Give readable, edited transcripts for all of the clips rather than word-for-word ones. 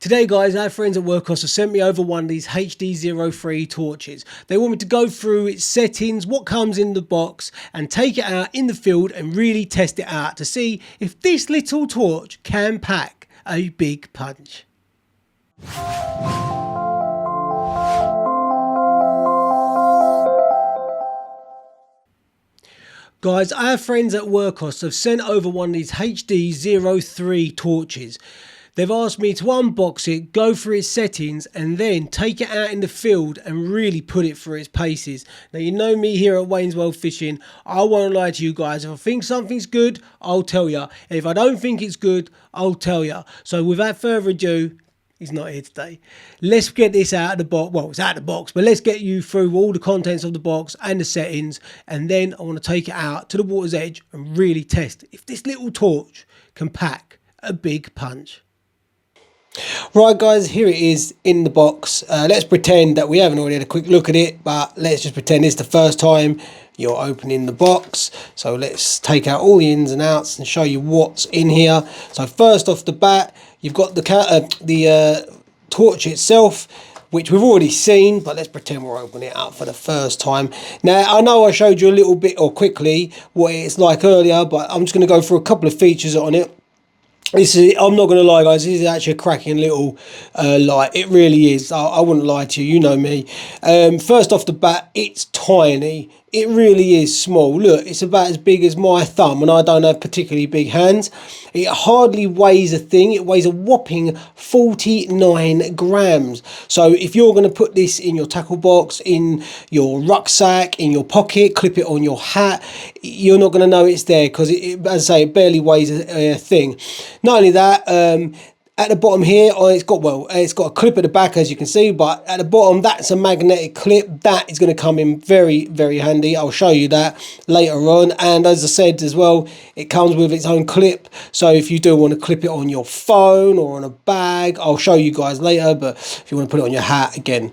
Today guys, our friends at Wurkkos have sent me over one of these HD03 torches. They want me to go through its settings, what comes in the box, and take it out in the field and really test it out to see if this little torch can pack a big punch. Guys, our friends at Wurkkos have sent over one of these HD03 torches. They've asked me to unbox it, go through its settings, and then take it out in the field and really put it through its paces. Now, you know me here at Wayne's World Fishing. I won't lie to you guys. If I think something's good, I'll tell you. If I don't think it's good, I'll tell you. So without further ado, he's not here today. Let's get this out of the box. Well, it's out of the box, but let's get you through all the contents of the box and the settings. And then I want to take it out to the water's edge and really test if this little torch can pack a big punch. Right guys, here it is in the box. Let's pretend that we haven't already had a quick look at it, but let's just pretend it's the first time you're opening the box. So let's take out all the ins and outs and show you what's in here. So first off the bat, you've got the torch itself, which we've already seen, but let's pretend we're opening it up for the first time. Now, I know I showed you a little bit or quickly what it's like earlier, but I'm just going to go through a couple of features on it. I'm not going to lie guys, this is actually a cracking little light. It really is. I wouldn't lie to you, you know me. First off the bat, it's tiny. It really is small. Look, it's about as big as my thumb, and I don't have particularly big hands. It hardly weighs a thing. It weighs a whopping 49 grams. So if you're going to put this in your tackle box, in your rucksack, in your pocket, clip it on your hat, you're not going to know it's there because, as I say, it barely weighs a thing. Not only that, at the bottom here, it's got a clip at the back, as you can see, but at the bottom, that's a magnetic clip. That is going to come in very, very handy. I'll show you that later on. And as I said as well, it comes with its own clip. So if you do want to clip it on your phone or on a bag, I'll show you guys later. But if you want to put it on your hat, again,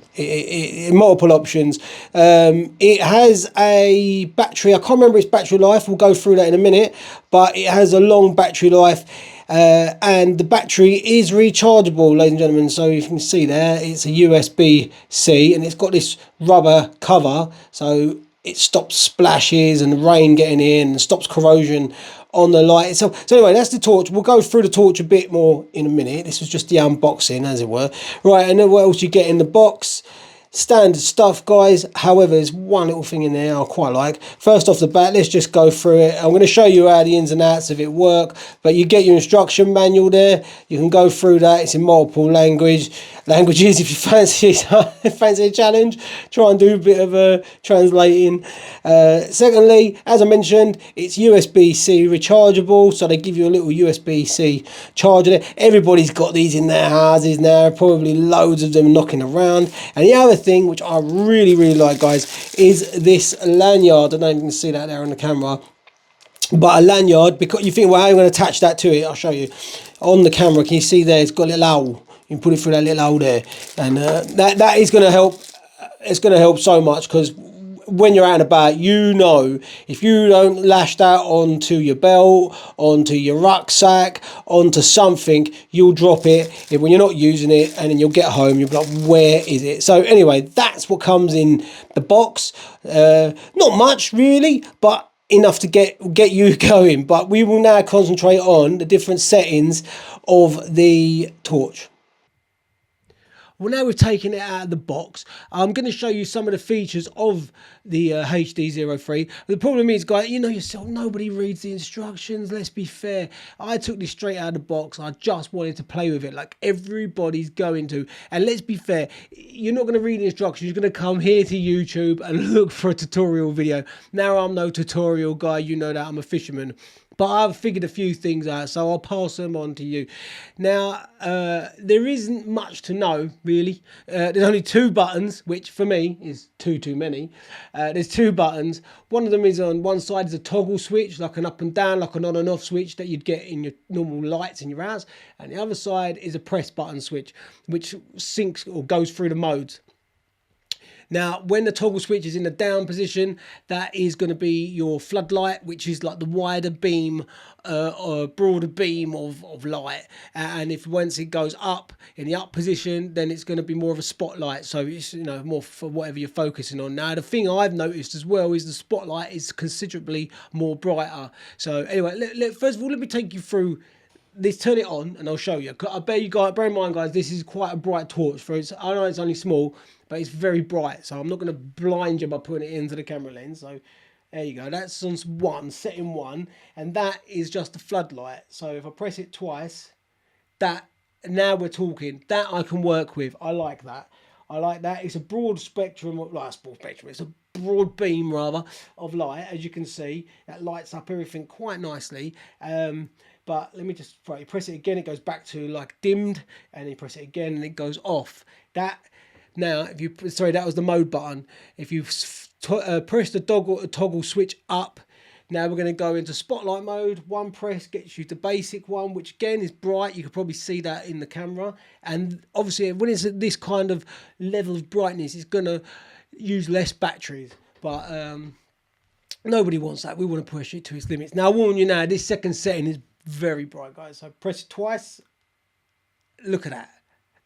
multiple options. It has a battery. I can't remember its battery life. We'll go through that in a minute. But it has a long battery life. And the battery is rechargeable, ladies and gentlemen. So you can see there, it's a USB-C, and it's got this rubber cover, so it stops splashes and rain getting in and stops corrosion on the light. So anyway, that's the torch. We'll go through the torch a bit more in a minute. This was just the unboxing, as it were. Right, and then what else you get in the box? Standard stuff, guys. However, there's one little thing in there I quite like. First off the bat, let's just go through it. I'm going to show you how the ins and outs of it work, but you get your instruction manual there. You can go through that. It's in multiple languages. If you fancy a challenge, try and do a bit of translating. Secondly, as I mentioned, it's USB-C rechargeable, so they give you a little USB-C charger there. Everybody's got these in their houses now, probably loads of them knocking around. And the other thing, which I really, really like, guys, is this lanyard. I don't know if you can see that there on the camera, but a lanyard, because you think, well, how am I going to attach that to it? I'll show you. On the camera, can you see there, it's got a little hole. You can put it through that little hole there, and that is going to help. It's going to help so much, because when you're out and about, you know, if you don't lash that onto your belt, onto your rucksack, onto something, you'll drop it when you're not using it, and then you'll get home, you'll be like, where is it? So anyway, that's what comes in the box. Not much really, but enough to get you going. But we will now concentrate on the different settings of the torch. Well, now we've taken it out of the box, I'm going to show you some of the features of the HD03. The problem is, guys, you know yourself, nobody reads the instructions. Let's be fair. I took this straight out of the box. I just wanted to play with it like everybody's going to. And let's be fair, you're not going to read the instructions. You're going to come here to YouTube and look for a tutorial video. Now, I'm no tutorial guy. You know that. I'm a fisherman. But I've figured a few things out, so I'll pass them on to you. Now, there isn't much to know, really. There's only two buttons, which for me is too many. There's two buttons. One of them is on one side is a toggle switch, like an up and down, like an on and off switch that you'd get in your normal lights in your house. And the other side is a press button switch, which syncs or goes through the modes. Now, when the toggle switch is in the down position, that is going to be your floodlight, which is like the wider beam, or broader beam of light. And if once it goes up in the up position, then it's going to be more of a spotlight. So it's, you know, more for whatever you're focusing on. Now, the thing I've noticed as well is the spotlight is considerably more brighter. So anyway, first of all, let me take you through this. Turn it on and I'll show you. I bet you guys, bear in mind guys, this is quite a bright torch. I know it's only small, but it's very bright. So I'm not going to blind you by putting it into the camera lens. So there you go. That's on setting 1. And that is just the floodlight. So if I press it twice, that, now we're talking. That I can work with. I like that. I like that. It's a broad spectrum, it's a broad beam rather of light, as you can see. That lights up everything quite nicely. But let me just, right, you press it again, it goes back to like dimmed, and you press it again and it goes off. That, now, if you, sorry, that was the mode button. If you press the toggle switch up, now we're going to go into spotlight mode. One press gets you to basic one, which again is bright. You can probably see that in the camera. And obviously when it's at this kind of level of brightness, it's going to use less batteries. But nobody wants that. We want to push it to its limits. Now I warn you now, this second setting is very bright, guys. So press it twice. Look at that.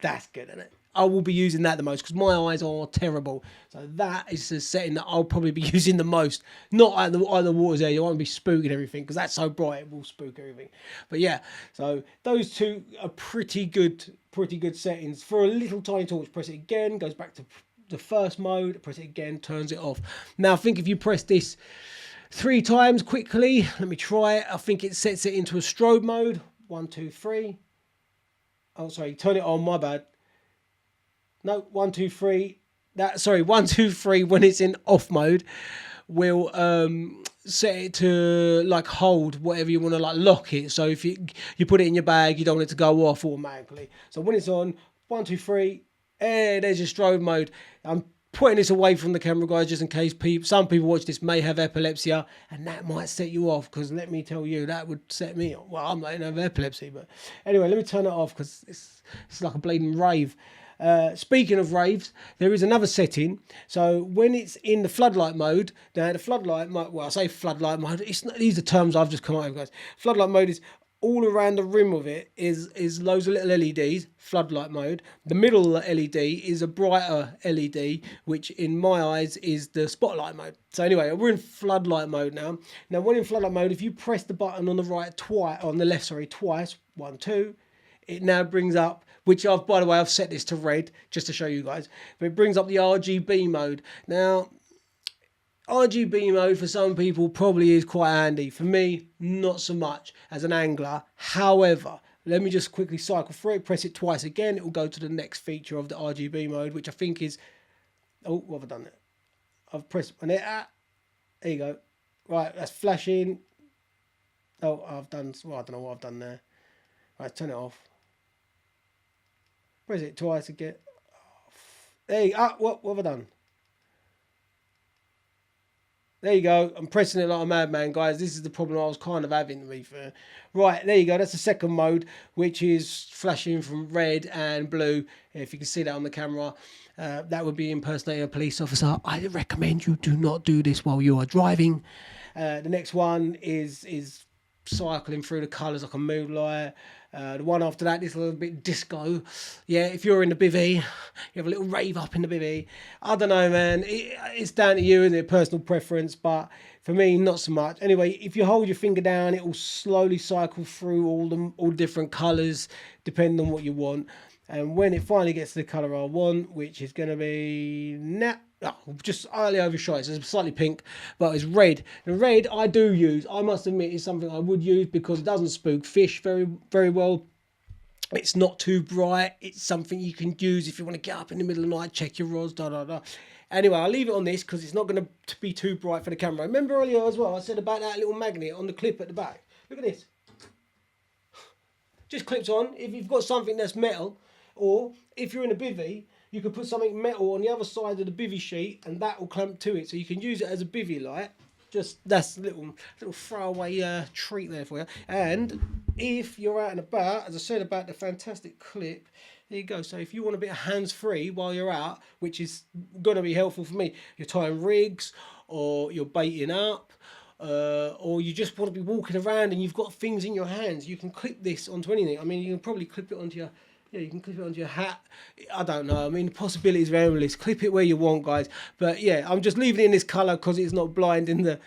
That's good, isn't it? I will be using that the most because my eyes are terrible. So that is the setting that I'll probably be using the most. Not at the water's edge. I won't be spooking everything because that's so bright it will spook everything. But yeah, so those two are pretty good settings. For a little tiny torch, press it again, goes back to the first mode. Press it again, turns it off. Now I think if you press this 3 times quickly, let me try it. I think it sets it into a strobe mode. 1, 2, 3. Oh, sorry, turn it on, my bad. No, 1, 2, 3. 1, 2, 3 when it's in off mode will set it to like hold whatever you want to, like lock it. So if you put it in your bag, you don't want it to go off automatically. So when it's on, 1, 2, 3, there's your strobe mode. I'm putting this away from the camera, guys, just in case some people watch this may have epilepsy, and that might set you off, because let me tell you, that would set me off. Well, I'm not in epilepsy, but anyway, let me turn it off because it's like a bleeding rave. Speaking of raves, there is another setting. So when it's in the floodlight mode, now the floodlight mode, well, I say floodlight mode, these are terms I've just come up with, guys. Floodlight mode is all around the rim of it is loads of little LEDs, floodlight mode. The middle LED is a brighter LED, which in my eyes is the spotlight mode. So anyway, we're in floodlight mode now. Now when in floodlight mode, if you press the button on the right twice, on the left, sorry, twice, 1, 2, it now brings up, which by the way, I've set this to red just to show you guys, but it brings up the RGB mode. Now, RGB mode for some people probably is quite handy. For me, not so much as an angler. However, let me just quickly cycle through it, press it twice again, it will go to the next feature of the RGB mode, which I think is, oh, what have I done there? I've pressed on it, there you go. Right, that's flashing. Oh, I've done, well, I don't know what I've done there. Right, turn it off. Press it twice again. There you go. What have I done? There you go. I'm pressing it like a madman, guys. This is the problem I was kind of having, to be fair. Right, there you go. That's the second mode, which is flashing from red and blue. If you can see that on the camera, that would be impersonating a police officer. I recommend you do not do this while you are driving. The next one is cycling through the colours like a moonlight. The one after that is a little bit disco. Yeah, if you're in the bivvy, you have a little rave up in the bivvy. I don't know, man. It's down to you and your personal preference, but for me, not so much. Anyway, if you hold your finger down, it will slowly cycle through all different colours, depending on what you want. And when it finally gets to the colour I want, which is going to be just early overshot, so it's slightly pink, but it's red. And red I do use, I must admit, is something I would use because it doesn't spook fish very, very well. It's not too bright. It's something you can use if you want to get up in the middle of the night, check your rods, Anyway, I'll leave it on this because it's not going to be too bright for the camera. Remember earlier as well, I said about that little magnet on the clip at the back. Look at this. Just clips on. If you've got something that's metal, or if you're in a bivvy, you can put something metal on the other side of the bivvy sheet and that will clamp to it. So you can use it as a bivvy light. just that's a little throwaway treat there for you. And if you're out and about, as I said about the fantastic clip, there you go. So if you want a bit of hands-free while you're out, which is going to be helpful for me, you're tying rigs or you're baiting up, or you just want to be walking around and you've got things in your hands, you can clip this onto anything. I mean, you can probably clip it onto your... Yeah, you can clip it onto your hat. I don't know. I mean, the possibilities are endless. Clip it where you want, guys. But yeah, I'm just leaving it in this colour because it's not blinding the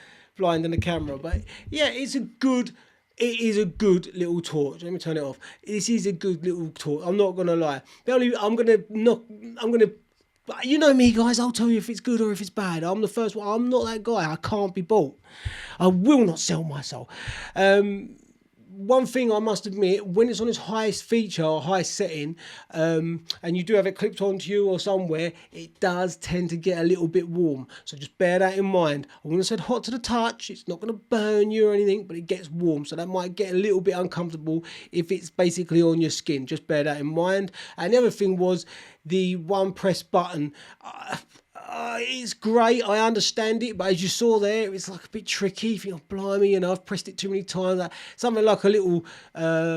camera. But yeah, it is a good little torch. Let me turn it off. This is a good little torch. I'm not gonna lie. I'm gonna. You know me, guys. I'll tell you if it's good or if it's bad. I'm the first one. I'm not that guy. I can't be bought. I will not sell my soul. One thing I must admit, when it's on its highest feature or highest setting, and you do have it clipped onto you or somewhere, it does tend to get a little bit warm. So just bear that in mind. I wouldn't have said hot to the touch. It's not going to burn you or anything, but it gets warm. So that might get a little bit uncomfortable if it's basically on your skin. Just bear that in mind. And the other thing was the one press button. It's great, I understand it, but as you saw there, it's like a bit tricky. You think, oh, blimey, you know, I've pressed it too many times. Something like a little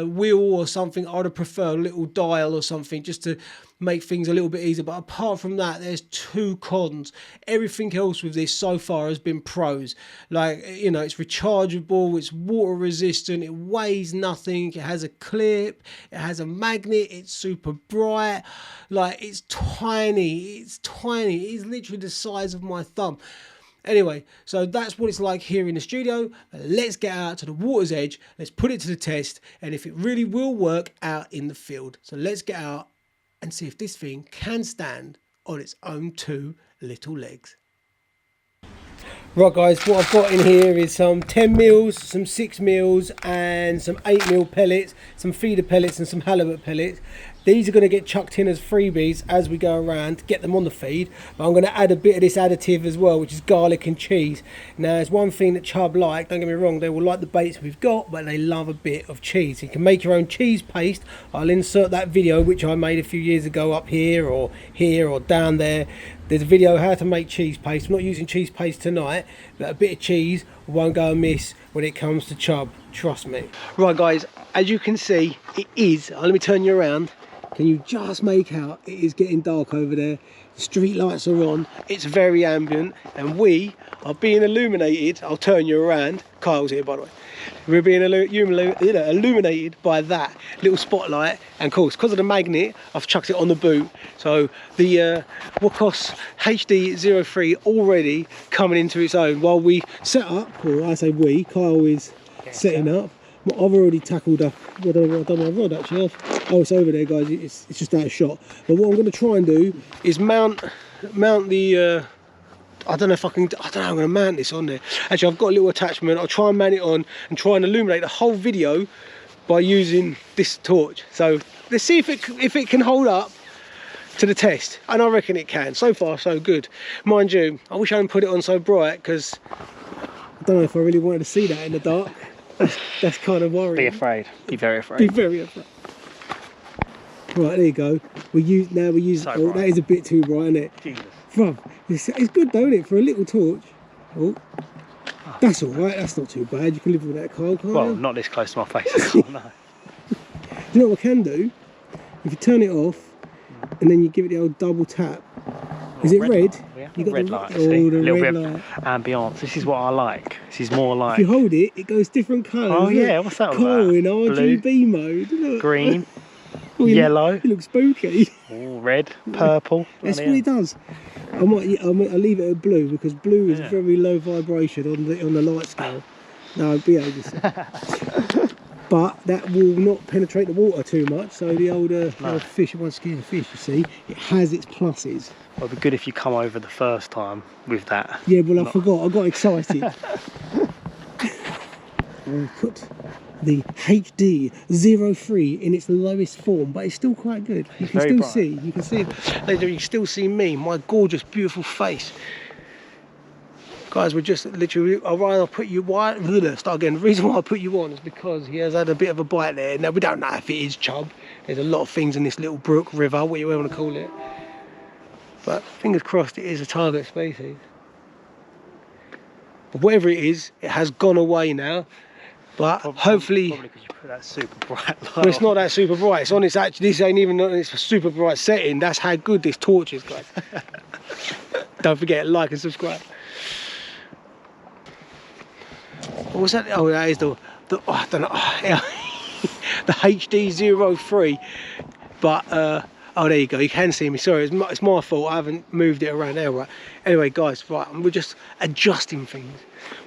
wheel or something, I'd have preferred a little dial or something just to make things a little bit easier. But apart from that, there's two cons. Everything else with this so far has been pros. Like, you know, it's rechargeable, it's water resistant, it weighs nothing, it has a clip, it has a magnet, it's super bright. Like, it's tiny, it's literally the size of my thumb. Anyway, so that's what it's like here in the studio. Let's get out to the water's edge, let's put it to the test, and if it really will work out in the field. So let's get out and see if this thing can stand on its own two little legs. Right, guys, what I've got in here is some 10 mils, some 6 mils, and some 8 mil pellets, some feeder pellets and some halibut pellets. These are going to get chucked in as freebies as we go around to get them on the feed. But I'm going to add a bit of this additive as well, which is garlic and cheese. Now, there's one thing that Chubb like, don't get me wrong, they will like the baits we've got, but they love a bit of cheese. You can make your own cheese paste. I'll insert that video, which I made a few years ago, up here or down there. There's a video how to make cheese paste. I'm not using cheese paste tonight, but a bit of cheese won't go amiss when it comes to Chubb, trust me. Right, guys, as you can see, it is, let me turn you around. Can you just make out it is getting dark over there? The street lights are on, it's very ambient, and we are being illuminated. I'll turn you around. Kyle's here, by the way. We're being illuminated by that little spotlight, and of course, because of the magnet, I've chucked it on the boot. So the Wurkkos HD03 already coming into its own. While we set up, or I say we, Kyle is setting up. I've already tackled up. I've done my rod actually. Oh, it's over there, guys. It's just out of shot. But what I'm going to try and do is mount the. I don't know if I can. I don't know. I'm going to mount this on there. Actually, I've got a little attachment. I'll try and mount it on and try and illuminate the whole video by using this torch. So let's see if it can hold up to the test, and I reckon it can. So far, so good. Mind you, I wish I hadn't put it on so bright because I don't know if I really wanted to see that in the dark. That's kind of worrying. Be afraid. Be very afraid. Be very afraid. Right, there you go. We use. So oh, that is a bit too bright, isn't it? Jesus. Bruv, it's good, though, isn't it, for a little torch? Oh, that's all right. That's not too bad. You can live with that, Kyle, can't well, you? not this close to my face. No. You know what I can do? If you turn it off and then you give it the old double tap. Is it red? Yeah, you got red the light. Oh, the little red bit light. of ambience. This is what I like. This is more like. If you hold it, it goes different colours. Oh yeah, what's that all Kyle about? in RGB mode. Look. Green, Oh, yellow. You look spooky. Oh, red, purple. That's what it does. I'll leave it at blue because blue is very low vibration on the light scale. No, behave yourself. But that will not penetrate the water too much. So the older fish, one skin of fish, you see, it has its pluses. Well, it'd be good if you come over the first time with that. Yeah, well, I forgot. I got excited. I'll put the HD03 in its lowest form, but it's still quite good. You can still see. You can see. You can still see me, my gorgeous, beautiful face. Guys, we're just literally. I'll put you. Start again. The reason why I put you on is because he has had a bit of a bite there. Now we don't know if it is Chubb. There's a lot of things in this little brook, river, what you want to call it. But fingers crossed, it is a target species. whatever it is, it has gone away now. But hopefully, probably because you put that super bright light well, it's on. not that super bright. It's on its actually. This ain't even on its super bright setting. That's how good this torch is, guys. Don't forget, like and subscribe. What's that? Oh, that is the oh, I don't know. The HD03. But oh, there you go. You can see me. Sorry, it's my fault. I haven't moved it around there, right? Anyway, guys, right, we're just adjusting things.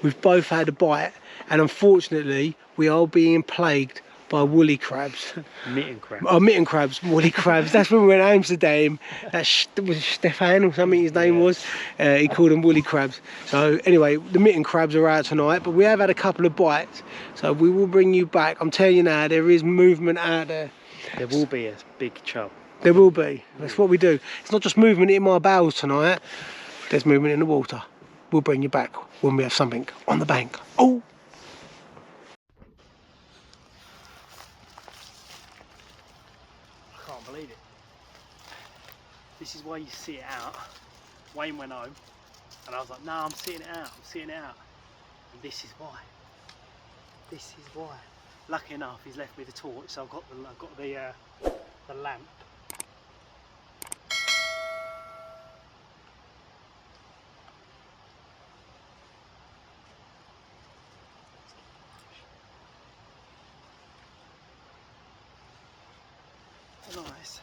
We've both had a bite, and unfortunately, we are being plagued by woolly crabs. Mitten crabs. Oh, mitten crabs, woolly crabs. That's when we went to Amsterdam. That was Stefan or something his name was. He called them woolly crabs. So anyway, the mitten crabs are out tonight, but we have had a couple of bites. So we will bring you back. I'm telling you now, there is movement out there. There will be a big chub. There will be. That's what we do. It's not just movement in my bowels tonight. There's movement in the water. We'll bring you back when we have something on the bank. Oh! I can't believe it. This is why you sit it out. Wayne went home and I was like, no, I'm sitting it out, I'm sitting it out. And this is why. This is why. Lucky enough, he's left me the torch, so I've got the lamp. Nice.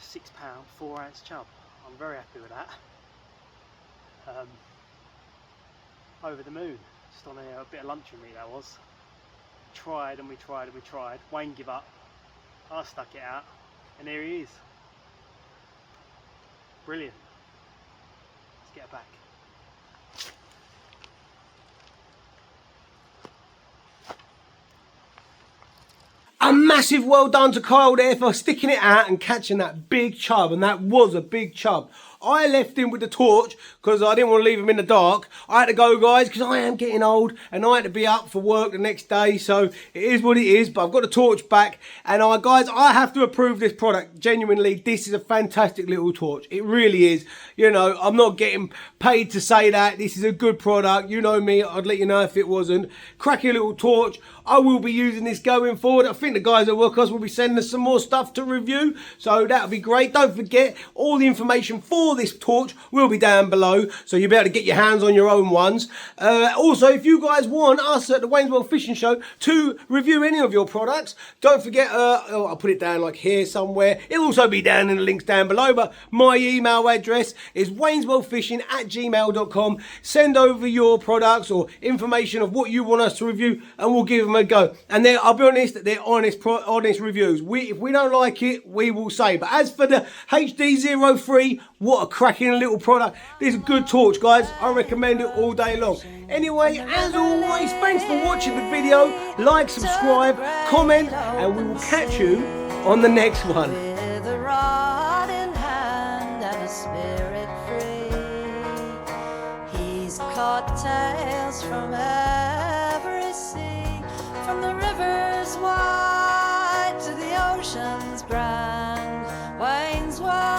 £6, 4-ounce chub. I'm very happy with that. Over the moon. Just on a bit of lunch with me, that was. Tried and we tried and we tried. Wayne gave up. I stuck it out, and there he is. Brilliant. Let's get it back. A massive well done to Kyle there for sticking it out and catching that big chub, and that was a big chub. I left him with the torch because I didn't want to leave him in the dark. I had to go, guys, because I am getting old and I had to be up for work the next day, so it is what it is. But I've got the torch back, and guys, I have to approve this product. Genuinely, this is a fantastic little torch. It really is. You know, I'm not getting paid to say that. This is a good product. You know me, I'd let you know if it wasn't. Cracking little torch. I will be using this going forward. I think the guys at Wurkkos will be sending us some more stuff to review, so that'll be great. Don't forget, all the information for this torch will be down below, so you'll be able to get your hands on your own ones. Also, if you guys want us at the Wayne's World Fishing Show to review any of your products, don't forget, I'll put it down like here somewhere. It'll also be down in the links down below, but my email address is waynesworldfishing@gmail.com. Send over your products or information of what you want us to review, and we'll give them a go. And I'll be honest, they're honest reviews. If we don't like it, we will say. But as for the HD03, what a cracking little product. This is a good torch, guys. I recommend it all day long. Anyway, as always, thanks for watching the video. Like, subscribe, comment, and we will catch you on the next one. With a rod in hand and a spirit free, he's caught tales from every sea, from the rivers wide to the oceans grand. Wayne's World.